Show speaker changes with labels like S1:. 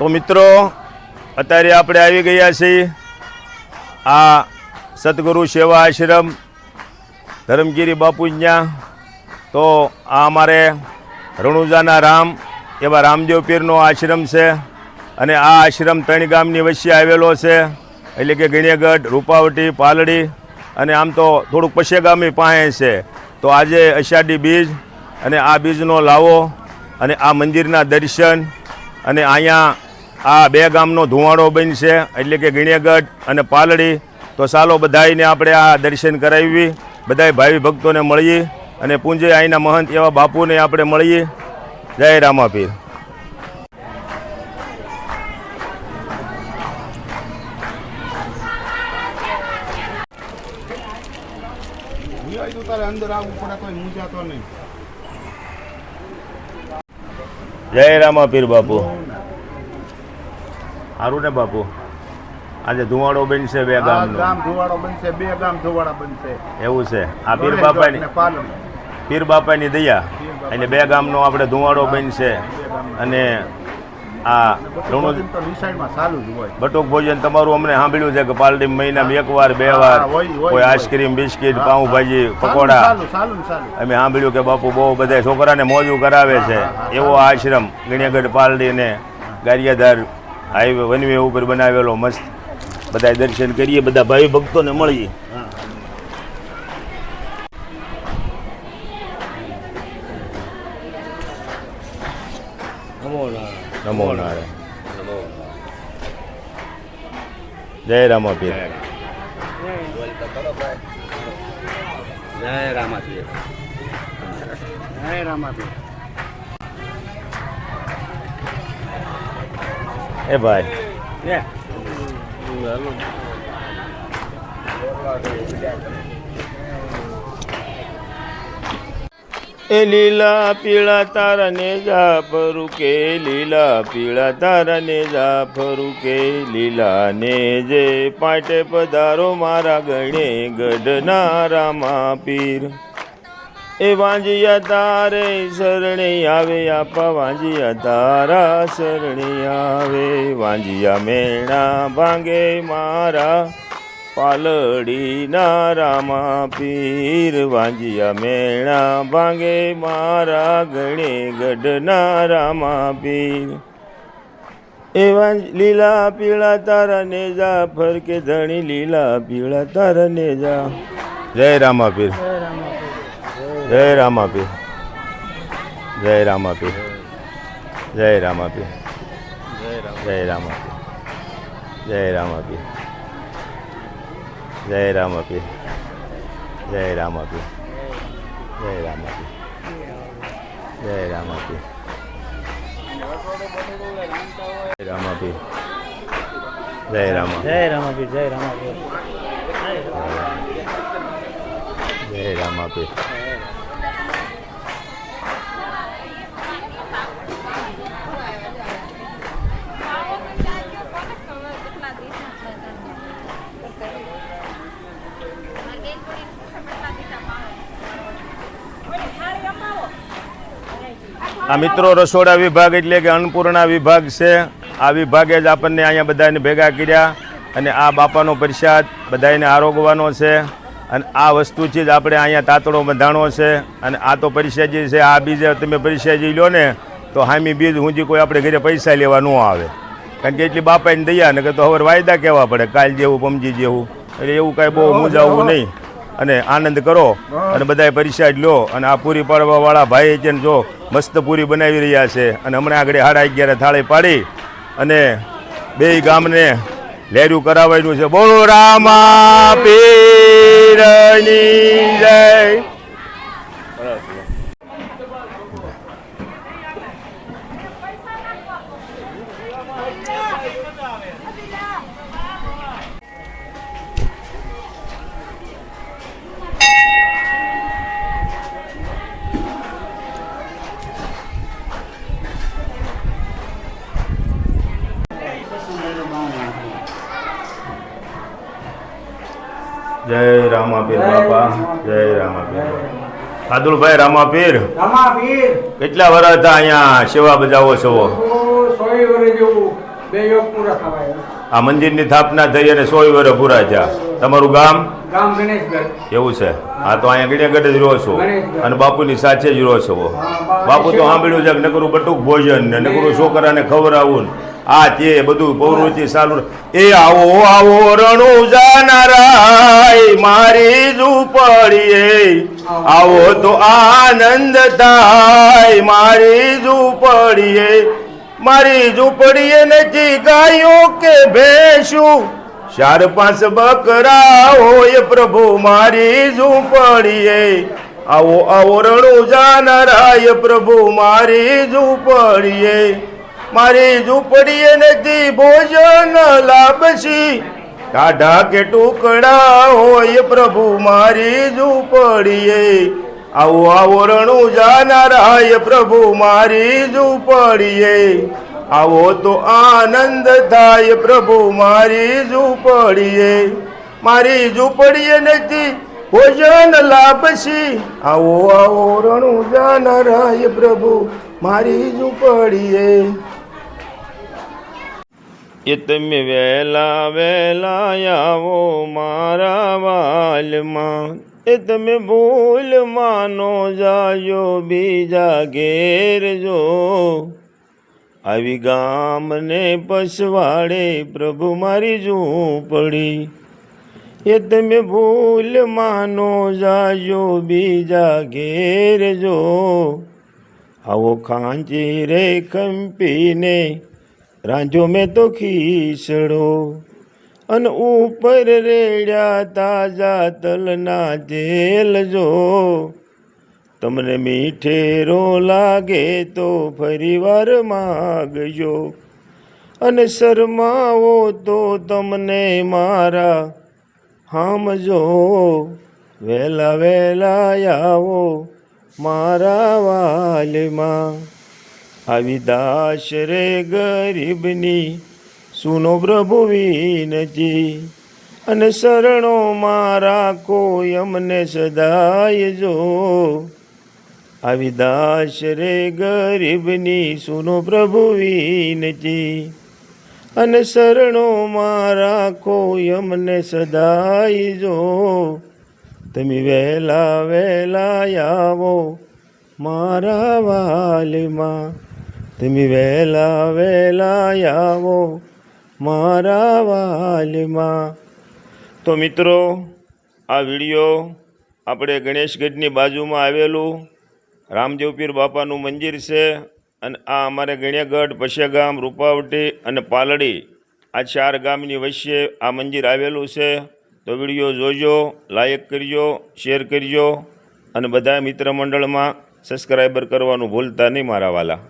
S1: તો મિત્રો અત્યારે આપણે આવી ગયા છીએ આ સદગુરુ સેવા આશ્રમ ધરમગીરી બાપુજીના. તો આ અમારે રણુજાના રામ એવા રામદેવ પીરનો આશ્રમ છે અને આ આશ્રમ 3 ગામની વચ્ચે આવેલો છે, એટલે કે ગણ્યગઢ, રૂપાવટી, પાલડી અને આમ તો થોડુંક પશેગામી પાસે છે. તો આજે અષાઢી બીજ અને આ બીજનો લાવો અને આ મંદિરના દર્શન અને અહીંયા આ 2 ગામનો ધુવાડો બનશે, એટલે કે ગણ્યગઢ અને પાલડી. તો ચાલો બધાઈને આપણે આ દર્શન કરાવી, બધાય ભાવિ ભક્તોને મળીએ અને પૂંજે અહીંના મહંત એવા બાપુને આપણે મળીએ. જય રામાપીર. જય રામાપીર બાપુ. સારું ને બાપુ? આજે ધુવાડો બનશે 2 ગામનો.
S2: ધુવાડો બનશે, 2 ગામ ધુવાડા બનશે.
S1: એવું છે. આ પીર બાપાની દયા એટલે 2 ગામનો આપણે ધુવાડો બનશે. અને આ બટુક ભોજન તમારું અમને સાંભળ્યું છે કે પાલડી મહિનામાં 1 વાર 2 વાર કોઈ આઈસ્ક્રીમ, બિસ્કીટ, પાઉંભાજી, પકોડા અમે સાંભળ્યું કે બાપુ બહુ બધા છોકરાને મોજું કરાવે છે. એવો આશ્રમ ગણ્યગઢ, પાલડી ને ગારિયાધાર હાઈવે વનવે ઉપર બનાવેલો મસ્ત. બધા દર્શન કરીએ, બધા ભાઈ ભક્તોને મળીએ. નમો નારાયણ. જય રામાપીર.
S2: જય રામાપીર. જય રામાપીર.
S1: એ ભાઈ એ લીલા પીળા તારા ને જાફરું કે, લીલા પીળા તારા ને જાફરું કે, લીલા ને જે પાટે પધારો મારા ગણે ગઢના રામાપીર. એ વાંજિયા તારે શરણે આવે, આપા વાંજિયા તારા શરણે આવે. વાંજિયા મેણા ભાંગે મારા પાલડીના રામાપીર. વાંજિયા મેણા ભાંગે મારા ગણે ગઢના રામાપીર. એવા લીલા પીળા તારા ને જાફર કે ધણી, લીલા પીળા તારા ને જા. જય રામાપીર. જય રામાપીર. જય રામાપીર. જય રામાપીર. જય રામાપીર. જય રામાપીર. જય રામાપીર. જય રામાપીર. જય રામાપીર. જય રામાપીર. જય રામાપીર. જય રામાપીર.
S2: જય રામાપીર. જય રામાપીર.
S1: જય રામાપીર. આ મિત્રો રસોડા વિભાગ એટલે કે અન્નપૂર્ણા વિભાગ છે. આ વિભાગે જ આપણને અહીંયા બધાને ભેગા કર્યા અને આ બાપાનો પ્રસાદ બધાને આરોગવાનો છે. અને આ વસ્તુથી જ આપણે અહીંયા તાતડો બંધાણો છે. અને આ તો પરિસાજી છે. આ બીજે તમે પરિસાજી લો ને તો હામી બીજ હુંજી કોઈ આપણે ઘરે પૈસા લેવા ન આવે, કારણ કે એટલી બાપાની દયા ને કે તો હવે વાયદા કહેવા પડે, કાલ જેવું પમજી જેવું. એટલે એવું કાંઈ બહુ મૂંઝાવવું નહીં અને આનંદ કરો અને બધાએ પરિસાદ લો. અને આ પૂરી પાડવાવાળા ભાઈ છે ને જો મસ્ત પૂરી બનાવી રહ્યા છે. અને હમણાં આગળ 11:30 થાળી પાડી અને 2 ગામને લેરું કરાવવાનું છે. બોલો રામાપીરની જય. જય રામાપીર બાપા. જય રામાપીર. સાદુલભાઈ રામાપીર, કેટલા વર્ષ અહીંયા સેવા બજાવો છો?
S3: બે યોગ પૂરા થવાય.
S1: આ મંદિરની સ્થાપના થઈ અને 100 વર્ષ પૂરા થયા. તમારું ગામ
S3: ગામ ગણેશગઢ.
S1: એવું છે? હા, તો અહીંયા ગણ્યાગઢ જ રહો છો
S3: ગણેશગઢ.
S1: અને બાપુની સાથે જ રહો છો. બાપુ તો સાંભળ્યું છે કે નકરું બટુક ભોજન ને નકરું છોકરાને ખવડાવવું ને આ તે બધું પ્રવૃત્તિ ચાલુ. એ આવો આવો રણુજા નારાય મારી ઝૂંપડીએ, આવો તો આનંદ થાય મારી ઝૂંપડીએ. મારી ઝૂંપડીએ નથી ગાયો કે ભેંસું, 4-5 બકરા હોય પ્રભુ મારી ઝૂંપડીએ. આવો આવો રણુજા નારાય પ્રભુ મારી ઝૂંપડીએ. મારી ઝૂંપડીએ નથી ભોજન લાપસી, કાઢા કે ટુકડા હોય પ્રભુ મારી ઝૂંપડીએ. આવો આવો રણુજા નારાય પ્રભુ મારી ઝૂંપડીએ. આવો તો આનંદ થાય પ્રભુ મારી ઝૂંપડીએ. મારી ઝૂંપડીએ નથી ભોજન લાપસી, આવો આવો રણુજા નારાય પ્રભુ મારી ઝૂંપડીએ. એ તમે વહેલા વહેલા આવો મારા વાલમાં, એ તમે ભૂલ માનો જાયો બીજા ઘેર જો. આવી ગામને પસવાડે પ્રભુ મારી ઝૂંપડી, એ તમે ભૂલ માનો જાયો બીજા ઘેર જો. આવો ખાંચી રે કંપીને રાંધ્યો મેં તો ખીસડો, અને ઉપર રેડ્યા તાજા તલના તેલ જો. તમને મીઠેરો લાગે તો ફરીવાર માગજો, અને શરમાવો તો તમને મારા હામજો. વહેલા વહેલા આવો મારા વાલમાં, આવી દાસ રે ગરીબની સુનો પ્રભુ વિનતી, અને શરણો મારા કોઈ અમને સદાય જો. આવી દાસ રે ગરીબની સુનો પ્રભુ વિનતી, અને શરણો મારા કોઈ અમને સદાય જો. તમે વહેલા વહેલા આવો મારા વાલમાં, તમે વહેલા વહેલા આવો મારા વાલમાં. તો મિત્રો, આ વિડીયો આપણે ગણેશગઢની બાજુમાં આવેલું રામદેવપીર બાપાનું મંદિર છે, અને આ અમારે ગણ્યાગઢ, પશ્યાગામ, રૂપાવટી અને પાલડી આ 4 ગામની વચ્ચે આ મંદિર આવેલું છે. તો વિડીયો જોજો, લાઈક કરજો, શેર કરજો, અને બધા મિત્ર મંડળમાં સબસ્ક્રાઈબર કરવાનું ભૂલતા નહીં મારા વાલા.